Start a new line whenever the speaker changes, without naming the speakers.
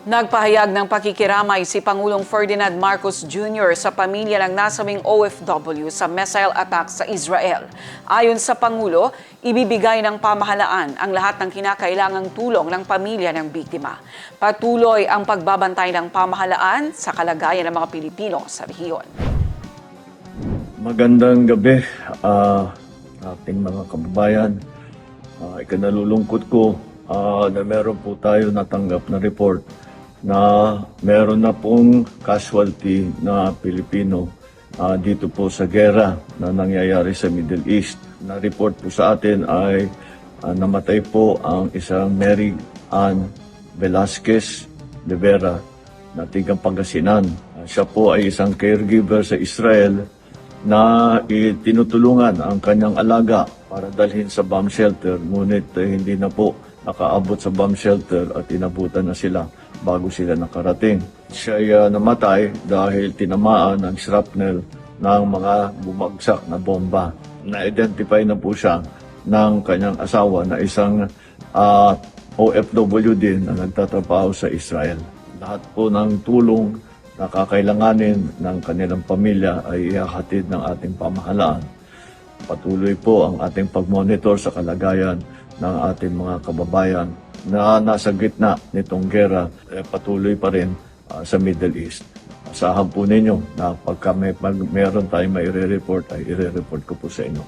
Nagpahayag ng pakikiramay si Pangulong Ferdinand Marcos Jr. sa pamilya ng nasabing OFW sa missile attack sa Israel. Ayon sa Pangulo, ibibigay ng pamahalaan ang lahat ng kinakailangang tulong ng pamilya ng biktima. Patuloy ang pagbabantay ng pamahalaan sa kalagayan ng mga Pilipino sa rehiyon.
Magandang gabi, ating mga kababayan. Ikinalulungkot ko na meron po tayo natanggap na report na meron na pong casualty na Pilipino dito po sa gera na nangyayari sa Middle East. Na-report po sa atin ay namatay po ang isang Mary Ann Velasquez de Vera na tigang Pangasinan. Siya po ay isang caregiver sa Israel na tinutulungan ang kanyang alaga para dalhin sa bomb shelter, ngunit hindi na po nakaabot sa bomb shelter at inabutan na sila bago sila nakarating. Siya ay namatay dahil tinamaan ng shrapnel ng mga bumagsak na bomba. Na-identify na po siya ng kanyang asawa na isang OFW din na nagtatrabaho sa Israel. Lahat po ng tulong na kakailanganin ng kanilang pamilya ay ihahatid ng ating pamahalaan. Patuloy po ang ating pag-monitor sa kalagayan ng ating mga kababayan na nasa gitna nitong gera, patuloy pa rin sa Middle East. Asahan po ninyo na pagka meron tayong maire-report, ay i-report ko po sa inyo.